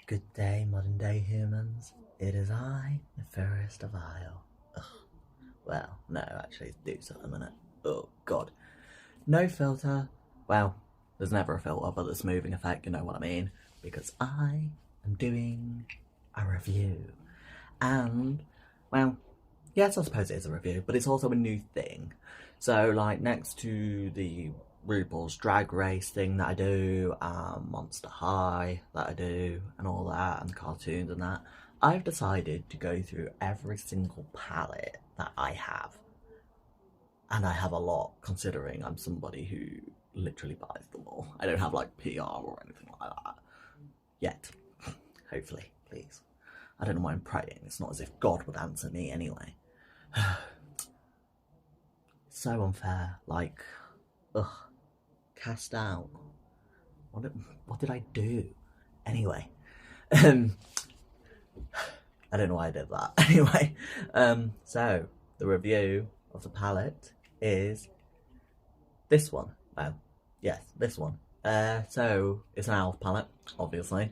Good day, modern day humans. It is I, the fairest of Isle. Ugh. Well, no, actually, do so a minute. Oh, God. No filter. Well, there's never a filter, but the smoothing effect, you know what I mean. Because I am doing a review. And, well, yes, I suppose it is a review, but it's also a new thing. So, like, next to the RuPaul's Drag Race thing that I do, Monster High that I do, and all that, and cartoons and that, I've decided to go through every single palette that I have. And I have a lot, considering I'm somebody who literally buys them all. I don't have, like, PR or anything like that. Yet. Hopefully, please. I don't know why I'm praying. It's not as if God would answer me anyway. So unfair. Like, ugh. Cast out. What did I do? Anyway. I don't know why I did that. Anyway. So, the review of the palette is this one. Well, yes, this one. So, it's an E.L.F palette, obviously.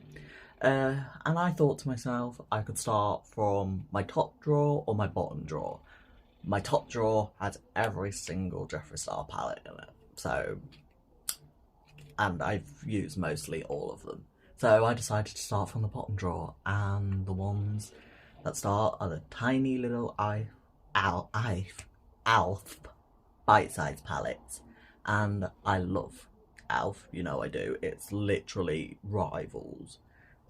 And I thought to myself, I could start from my top drawer or my bottom drawer. My top drawer has every single Jeffree Star palette in it. So, and I've used mostly all of them. So I decided to start from the bottom drawer, and the ones that start are the tiny little E.L.F bite-sized palettes. And I love E.L.F, you know I do. It's literally rivals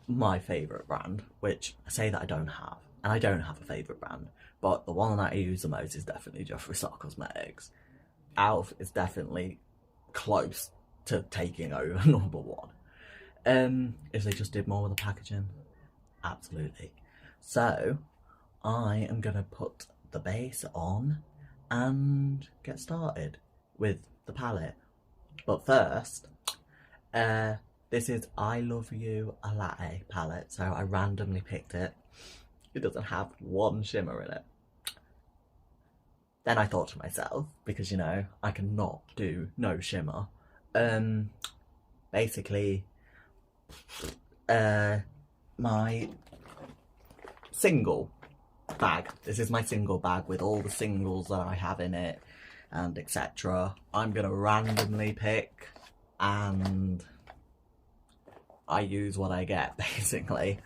my favourite brand, which I say that I don't have. And I don't have a favourite brand, but the one that I use the most is definitely Jeffree Star Cosmetics. E.L.F is definitely close to taking over number one. If they just did more with the packaging, absolutely. So, I am gonna put the base on and get started with the palette. But first, this is I Love You a Latte palette, so I randomly picked it. It doesn't have one shimmer in it. Then I thought to myself, because you know, I cannot do no shimmer. Basically, my single bag. This is my single bag with all the singles that I have in it and etc. I'm gonna randomly pick and I use what I get, basically.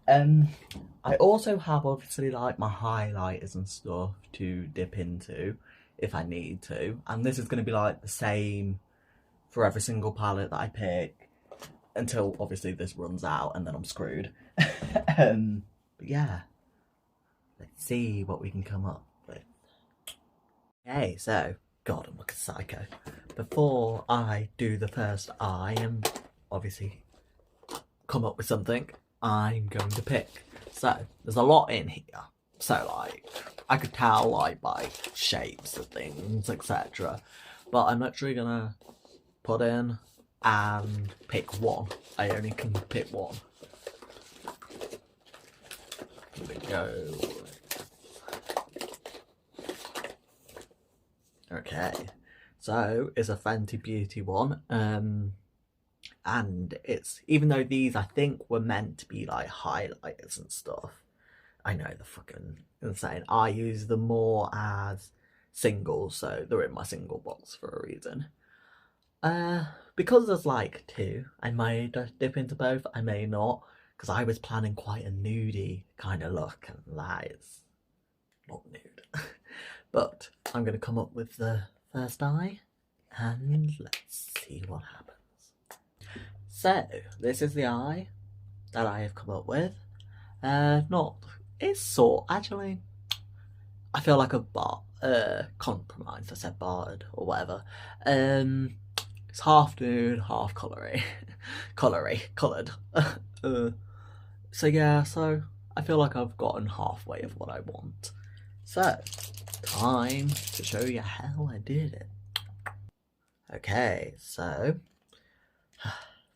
I also have obviously like my highlighters and stuff to dip into if I need to, and this is going to be like the same for every single palette that I pick until obviously this runs out and then I'm screwed. But yeah, let's see what we can come up with. Okay, so God, I'm looking psycho. Before I do the first eye and obviously come up with something, I'm going to pick. So there's a lot in here. So like I could tell like by shapes of things, etc. But I'm literally gonna put in and pick one. I only can pick one. Here we go. Okay, so it's a Fenty Beauty one. And it's, even though these I think were meant to be like highlighters and stuff, I know they're fucking insane. I use them more as singles, so they're in my single box for a reason. Because there's like two, I may dip into both, I may not, because I was planning quite a nudie kind of look, and that is not nude. But I'm going to come up with the first eye, and let's see what happens. So, this is the eye that I have come up with. It's sort, actually, I feel like a compromise, I said barred, or whatever. It's half nude, half coloured. So yeah, so I feel like I've gotten halfway of what I want. So, time to show you how I did it. Okay, so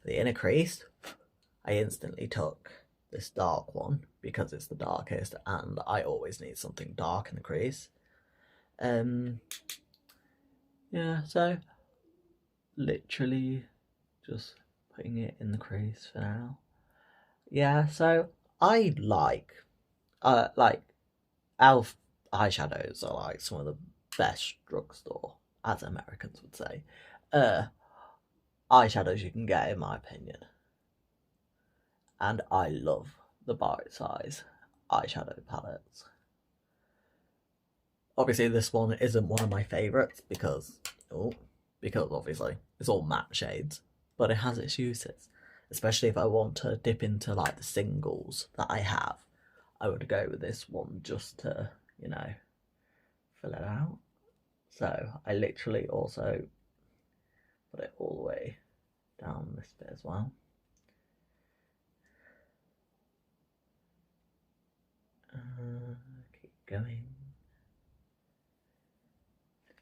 the inner crease, I instantly took this dark one because it's the darkest and I always need something dark in the crease. Yeah, so literally just putting it in the crease for now. Yeah, so I like E.L.F eyeshadows are like some of the best drugstore, as Americans would say, uh, eyeshadows you can get in my opinion. And I love the bite size eyeshadow palettes. Obviously this one isn't one of my favourites because obviously it's all matte shades, but it has its uses. Especially if I want to dip into like the singles that I have, I would go with this one just to, you know, fill it out. So I literally also put it all the way down this bit as well. Keep going.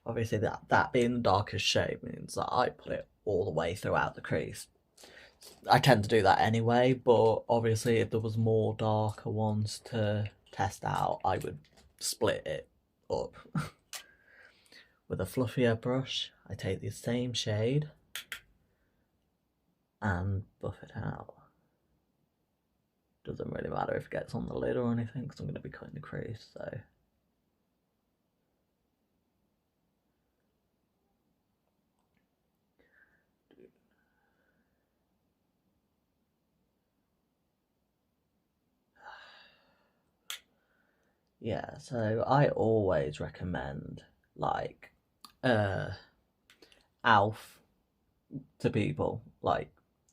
Obviously that being the darkest shade means that I put it all the way throughout the crease. I tend to do that anyway, but obviously if there was more darker ones to test out, I would split it up. With a fluffier brush, I take the same shade and buff it out. Doesn't really matter if it gets on the lid or anything, because I'm going to be cutting the crease, so... Yeah, so I always recommend, like, E.L.F to people, like,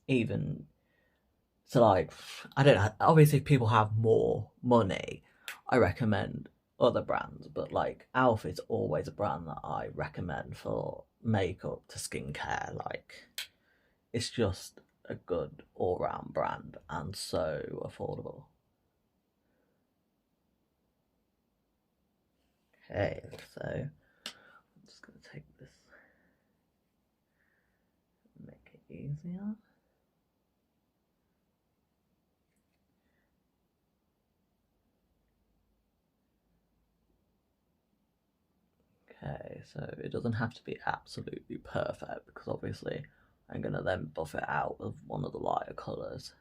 even to, like, I don't know, obviously if people have more money, I recommend other brands, but like E.L.F is always a brand that I recommend for makeup to skincare. Like, it's just a good all-round brand and so affordable. Okay, so I'm just gonna take this, make it easier. Okay, so it doesn't have to be absolutely perfect because obviously I'm gonna then buff it out with one of the lighter colours.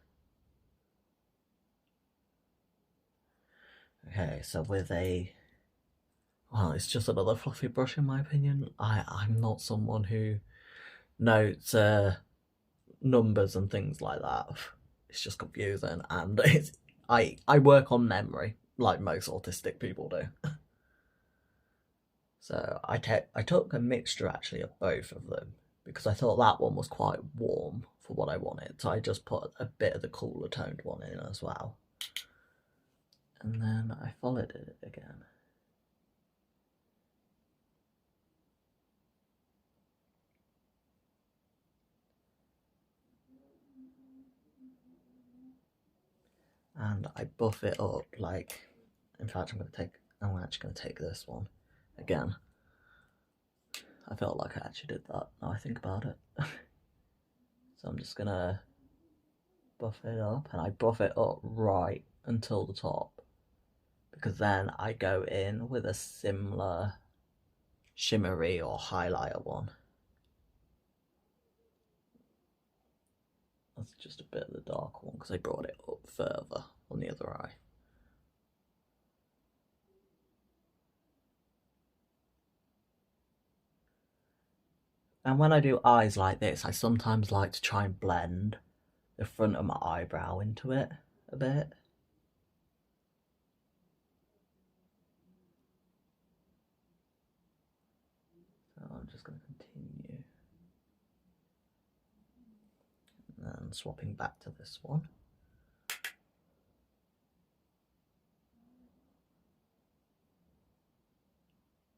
Okay, so with a, well, it's just another fluffy brush in my opinion. I'm not someone who notes numbers and things like that. It's just confusing, and I work on memory like most autistic people do. So I took a mixture actually of both of them because I thought that one was quite warm for what I wanted. So I just put a bit of the cooler toned one in as well. And then I followed it again. And I buff it up like, in fact I'm actually going to take this one again. I felt like I actually did that now I think about it. So I'm just going to buff it up, and I buff it up right until the top because then I go in with a similar shimmery or highlighter one. That's just a bit of the dark one because I brought it up further on the other eye. And when I do eyes like this, I sometimes like to try and blend the front of my eyebrow into it a bit. So I'm just going to continue. And then swapping back to this one.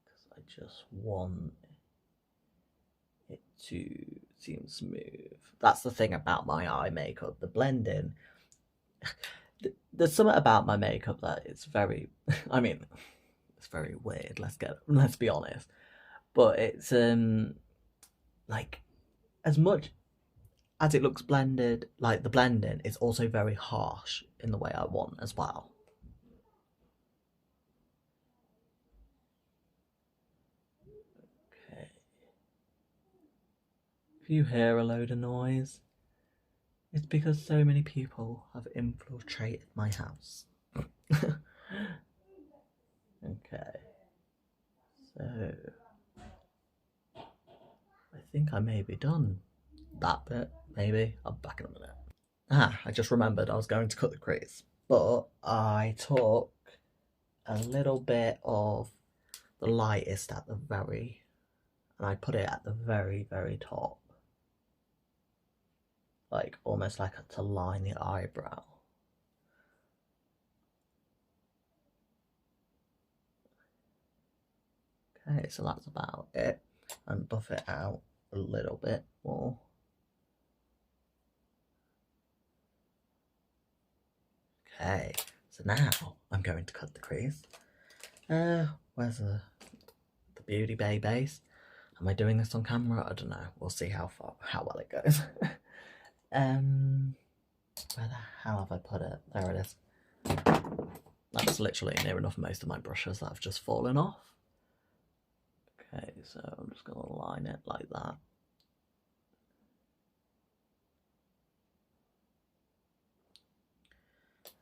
Because I just want it to seem smooth. That's the thing about my eye makeup, the blending. There's something about my makeup that it's very, I mean, it's very weird, let's be honest. But it's like, as much as it looks blended, like the blending is also very harsh in the way I want as well. Okay. If you hear a load of noise, It's because so many people have infiltrated my house. Okay, so I think I may be done that bit, maybe. I'll be back in a minute. I just remembered I was going to cut the crease, but I took a little bit of the lightest at the very, and I put it at the very, very top. Like, almost like to line the eyebrow. Okay, so that's about it. And buff it out a little bit more. Okay, so now I'm going to cut the crease. Where's the beauty bay base? Am I doing this on camera? I don't know. We'll see how well it goes. Where the hell have I put it? There it is. That's literally near enough most of my brushes that have just fallen off. Okay, so I'm just going to line it like that.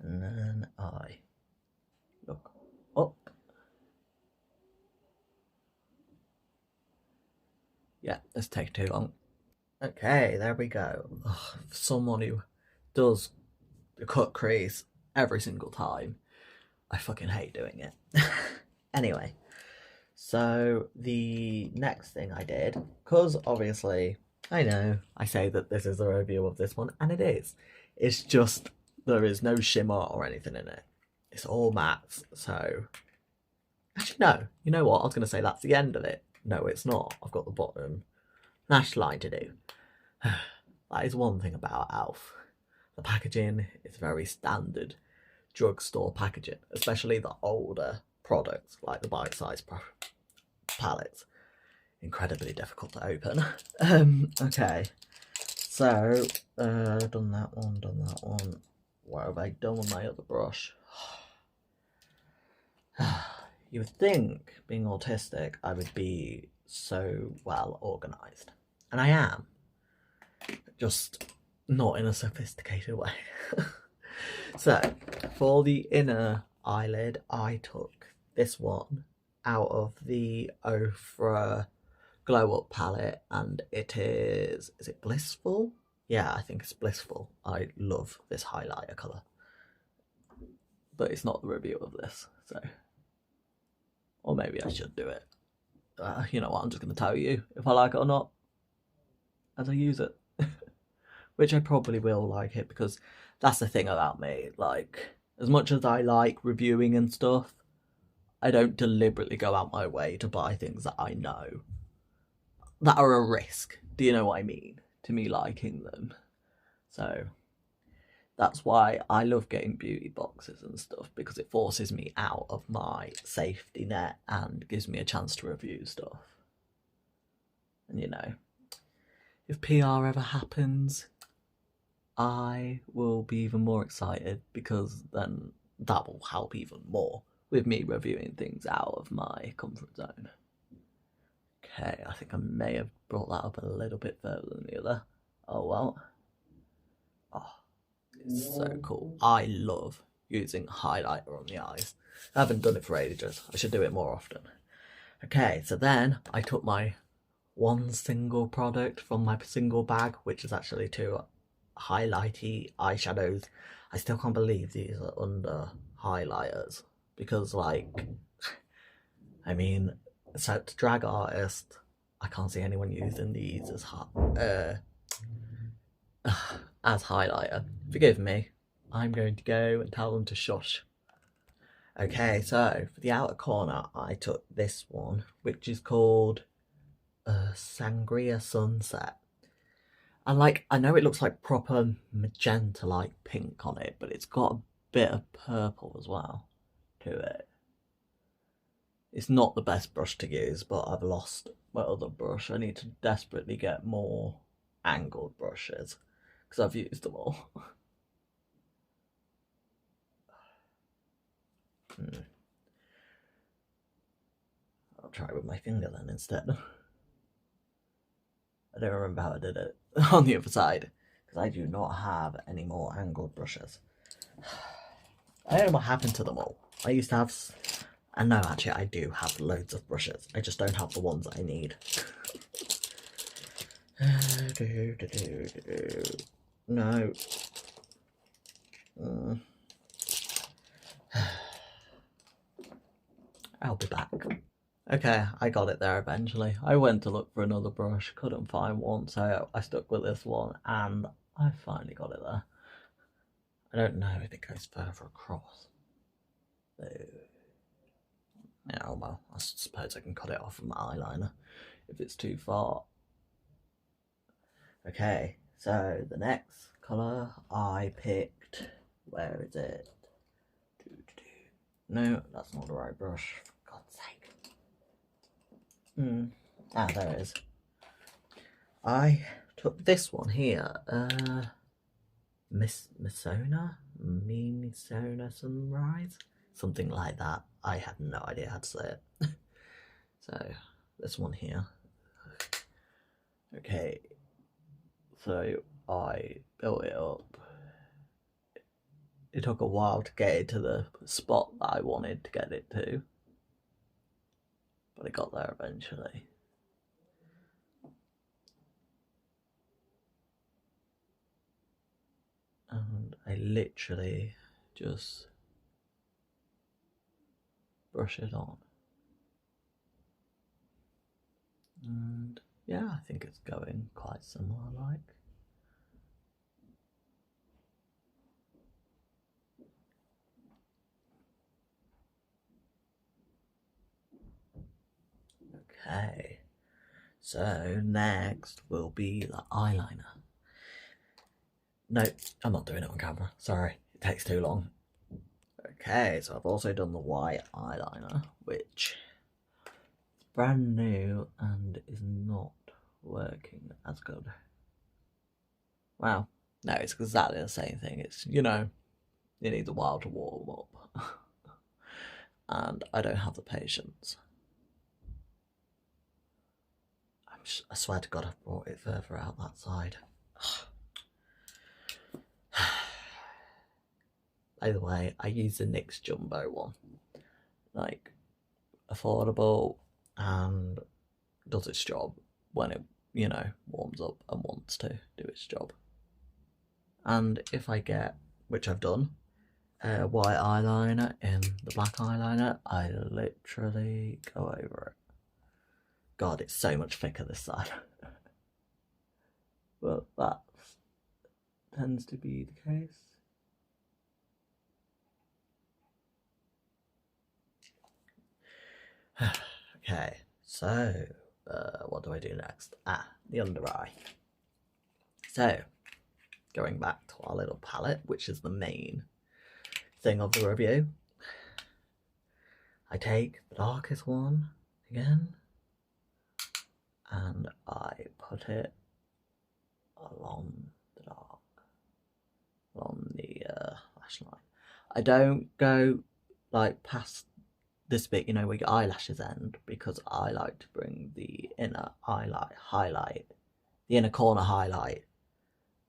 And then I look up. Yeah, this takes too long. Okay, there we go. Ugh, someone who does the cut crease every single time, I fucking hate doing it. Anyway, so the next thing I did, because obviously, I know, I say that this is a review of this one, and it is. It's just, there is no shimmer or anything in it. It's all matte, so... Actually, no. You know what? I was going to say that's the end of it. No, it's not. I've got the bottom lash line to do. That is one thing about E.L.F. The packaging is very standard drugstore packaging, especially the older products like the bite-sized palettes. Incredibly difficult to open. Okay, so done that one. What have I done with my other brush? You would think, being autistic, I would be so well organised. And I am. Just not in a sophisticated way. So, for the inner eyelid, I took this one out of the Ofra Glow Up palette, and it is it Blissful? Yeah, I think it's Blissful. I love this highlighter colour. But it's not the review of this, so... Or maybe I should do it. You know what, I'm just going to tell you if I like it or not as I use it. Which I probably will like it, because that's the thing about me. Like, as much as I like reviewing and stuff, I don't deliberately go out my way to buy things that I know that are a risk. Do you know what I mean? To me liking them. So... That's why I love getting beauty boxes and stuff, because it forces me out of my safety net and gives me a chance to review stuff. And you know, if PR ever happens, I will be even more excited, because then that will help even more with me reviewing things out of my comfort zone. Okay, I think I may have brought that up a little bit further than the other. Oh well. Oh. It's so cool. I love using highlighter on the eyes. I haven't done it for ages. I should do it more often. Okay, so then I took my one single product from my single bag, which is actually two highlighty eyeshadows. I still can't believe these are under highlighters, because like, I mean, so to drag artist, I can't see anyone using these as highlighter. Forgive me. I'm going to go and tell them to shush. Okay, so for the outer corner, I took this one, which is called Sangria Sunset. And like, I know it looks like proper magenta like pink on it, but it's got a bit of purple as well to it. It's not the best brush to use, but I've lost my other brush. I need to desperately get more angled brushes, because I've used them all. I'll try with my finger then instead. I don't remember how I did it on the other side, because I do not have any more angled brushes. I don't know what happened to them all. I used to have, and no, actually I do have loads of brushes. I just don't have the ones I need. No. I'll be back. Okay, I got it there eventually. I went to look for another brush, couldn't find one, so I stuck with this one, and I finally got it there. I don't know if it goes further across. So, yeah, well, I suppose I can cut it off with my eyeliner if it's too far. Okay, so the next colour I picked, where is it? No, that's not the right brush, for God's sake. Ah, there it is. I took this one here, Misona Sunrise? Something like that. I have no idea how to say it. So, this one here. Okay, so I built it up. It took a while to get it to the spot that I wanted to get it to, but it got there eventually. And I literally just brush it on. And yeah, I think it's going quite similar like. Okay, so next will be the eyeliner. No, I'm not doing it on camera, sorry, it takes too long. Okay, so I've also done the white eyeliner, which is brand new and is not working as good. Wow, no, it's exactly the same thing. It's, you know, it needs a while to warm up. And I don't have the patience. I swear to God, I've brought it further out that side. By the way, I use the NYX Jumbo one. Like, affordable and does its job when it, you know, warms up and wants to do its job. And if I get, which I've done, white eyeliner in the black eyeliner, I literally go over it. God, it's so much thicker this side. But that tends to be the case. Okay, so what do I do next? Ah, the under eye. So, going back to our little palette, which is the main thing of the review, I take the darkest one again and I put it along the dark, along the lash line. I don't go like past this bit, you know, where your eyelashes end, because I like to bring the inner highlight, the inner corner highlight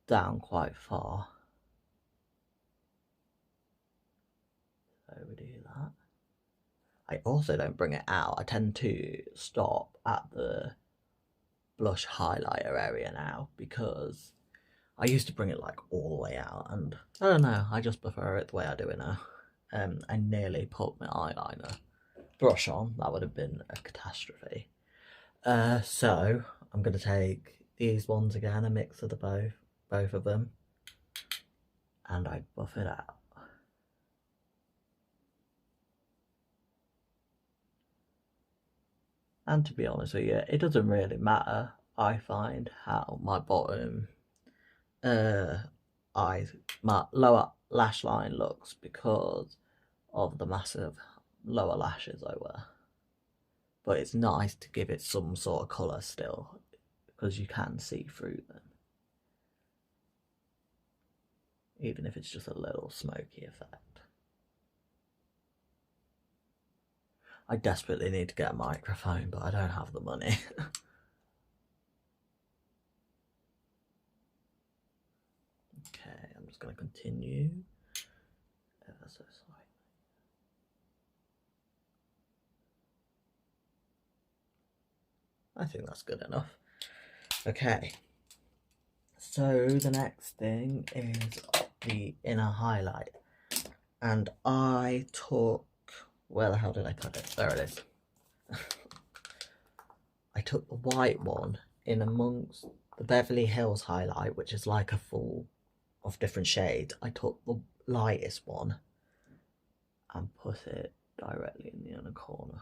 down quite far. So we do that. I also don't bring it out. I tend to stop at the blush highlighter area now, because I used to bring it like all the way out, and I don't know, I just prefer it the way I do it now. I nearly put my eyeliner brush on. That would have been a catastrophe. So I'm going to take these ones again, a mix of the both of them, and I buff it out. And to be honest with you, it doesn't really matter, I find, how my bottom my lower lash line looks, because of the massive lower lashes I wear. But it's nice to give it some sort of colour still, because you can see through them, even if it's just a little smoky effect. I desperately need to get a microphone, but I don't have the money. Okay, I'm just going to continue ever so slightly. I think that's good enough. Okay, so the next thing is the inner highlight, and I took, where the hell did I put it? There it is. I took the white one in amongst the Beverly Hills highlight, which is like a full of different shades. I took the lightest one and put it directly in the inner corner.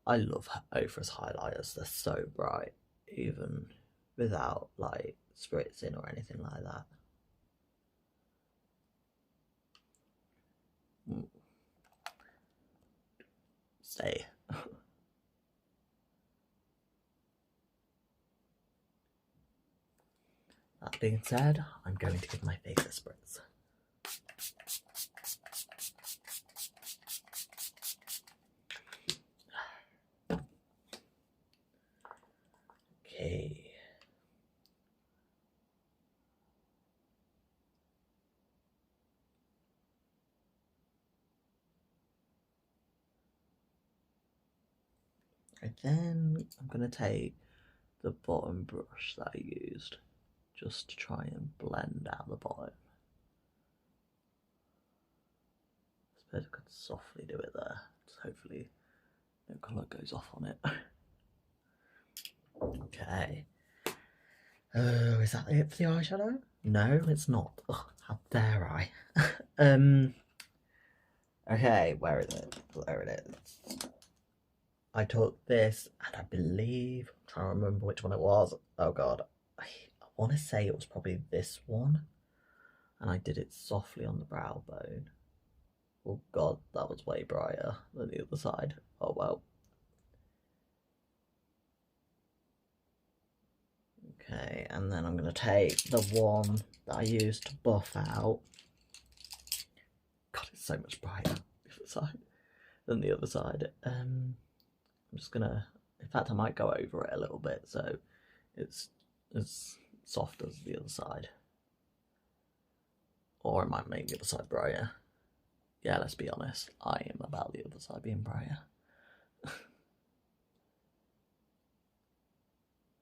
I love Ofra's highlighters, they're so bright, even without like spritzing or anything like that. Stay. That being said, I'm going to give my face a spritz. Okay. And then I'm going to take the bottom brush that I used just to try and blend out the bottom. I suppose I could softly do it there, just hopefully no colour goes off on it. Okay. Oh, is that it for the eyeshadow? No, it's not. Ugh, how dare I? Okay, where is it? There it is. I took this, and I believe, I'm trying to remember which one it was. Oh god, I want to say it was probably this one, and I did it softly on the brow bone. Oh god, that was way brighter than the other side. Oh well. Okay, and then I'm going to take the one that I used to buff out. God, it's so much brighter the other side than the other side. I'm just going to, in fact I might go over it a little bit so it's as soft as the other side. Or it might make the other side brighter. Yeah, let's be honest, I am about the other side being brighter.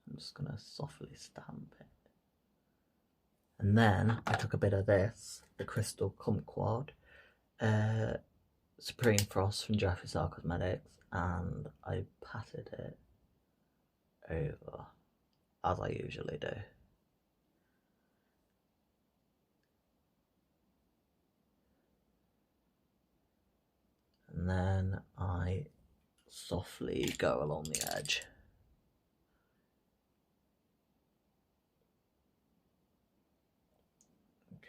I'm just going to softly stamp it. And then I took a bit of this, the Crystal Kumquat, Supreme Frost from Jeffree Star Cosmetics, and I patted it over, as I usually do. And then I softly go along the edge.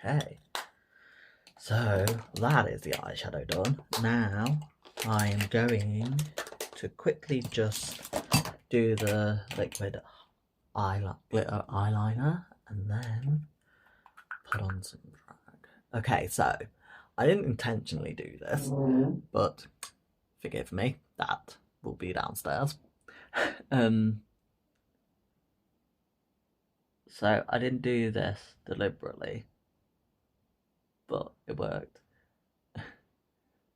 Okay, so that is the eyeshadow done. Now I am going to quickly just do the liquid glitter eyeliner and then put on some drag. Okay, so I didn't intentionally do this, but forgive me, that will be downstairs. So I didn't do this deliberately, but it worked.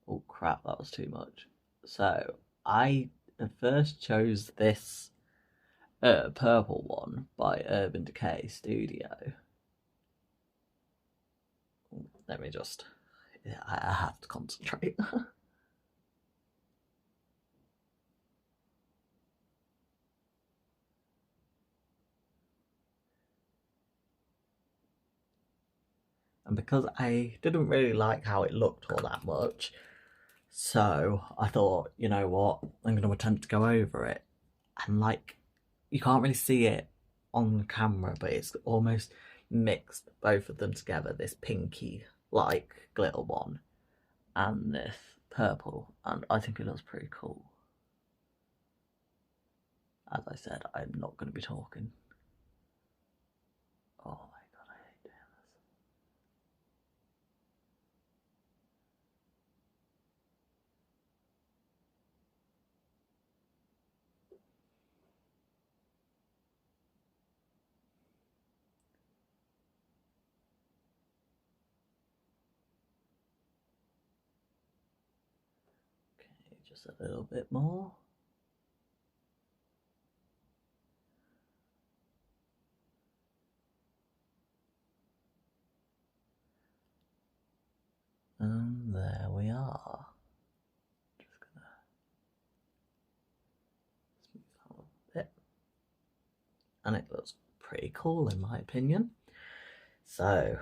Oh crap, that was too much. So I first chose this purple one by Urban Decay Studio. Let me just, I have to concentrate. And because I didn't really like how it looked all that much, so I thought, you know what, I'm going to attempt to go over it. And like, you can't really see it on the camera, but it's almost mixed both of them together, this pinky like glitter one and this purple, and I think it looks pretty cool. As I said, I'm not going to be talking. Oh my god, I hate doing Just a little bit more. And there we are. Just gonna smooth that a bit. And it looks pretty cool in my opinion. So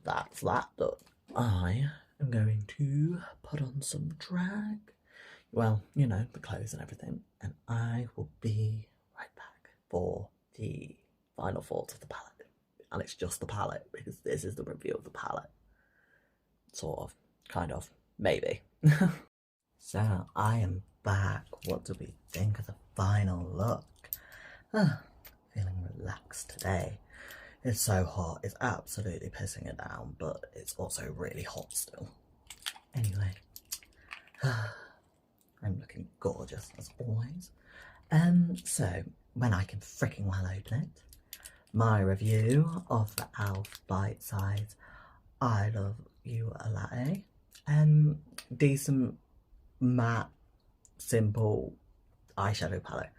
that's that done. I am going to put on some drag. Well, you know, the clothes and everything. And I will be right back for the final thoughts of the palette. And it's just the palette because this is the review of the palette. Sort of, kind of, maybe. So I am back. What do we think of the final look? Feeling relaxed today. It's so hot, it's absolutely pissing it down, but it's also really hot still. Anyway, I'm looking gorgeous as always. So when I can freaking well open it, my review of the E.L.F. Bite Size I Love You a Latte. Decent, matte, simple eyeshadow palette.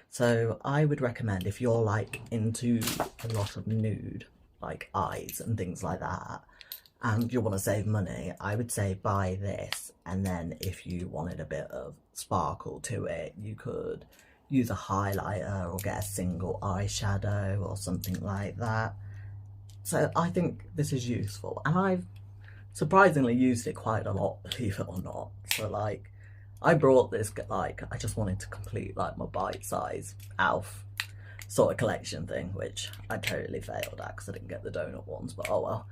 So I would recommend if you're like into a lot of nude, like eyes and things like that, and you want to save money, I would say buy this. And then if you wanted a bit of sparkle to it, you could use a highlighter or get a single eyeshadow or something like that. So I think this is useful, and I've surprisingly used it quite a lot, believe it or not. So like, I brought this, like, I just wanted to complete like my bite-size E.L.F. sort of collection thing, which I totally failed at because I didn't get the donut ones, but oh well.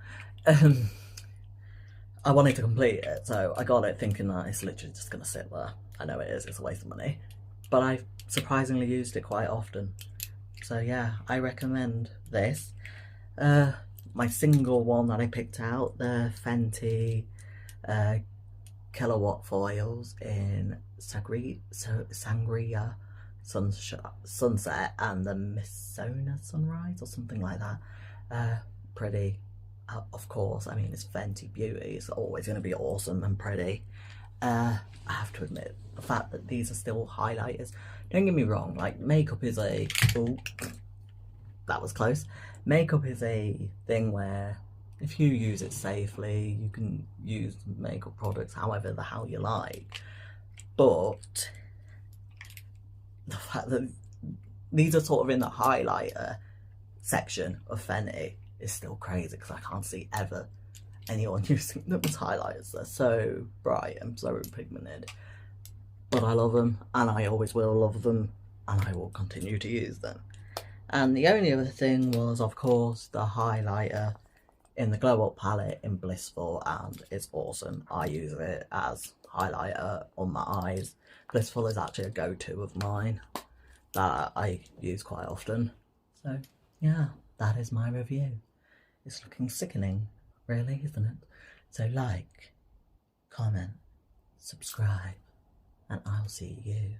I wanted to complete it, so I got it thinking that it's literally just gonna sit there. I know it is, it's a waste of money, but I've surprisingly used it quite often. So yeah, I recommend this. My single one that I picked out, the Fenty Kilowatt foils in Sangria Sunset and the Missona Sunrise or something like that. Pretty, of course. I mean, it's Fenty Beauty, it's always going to be awesome and pretty. I have to admit, the fact that these are still highlighters, don't get me wrong, like makeup is a, oh, that was close. Makeup is a thing where if you use it safely, you can use makeup products however the hell you like. But the fact that these are sort of in the highlighter section of Fenty is still crazy because I can't see ever anyone using them as highlighters. They're so bright and so pigmented. But I love them, and I always will love them, and I will continue to use them. And the only other thing was, of course, the highlighter in the Glow Up palette in Blissful, and it's awesome. I use it as highlighter on my eyes. Blissful is actually a go-to of mine that I use quite often. So yeah, that is my review. It's looking sickening, really, isn't it? So like, comment, subscribe, and I'll see you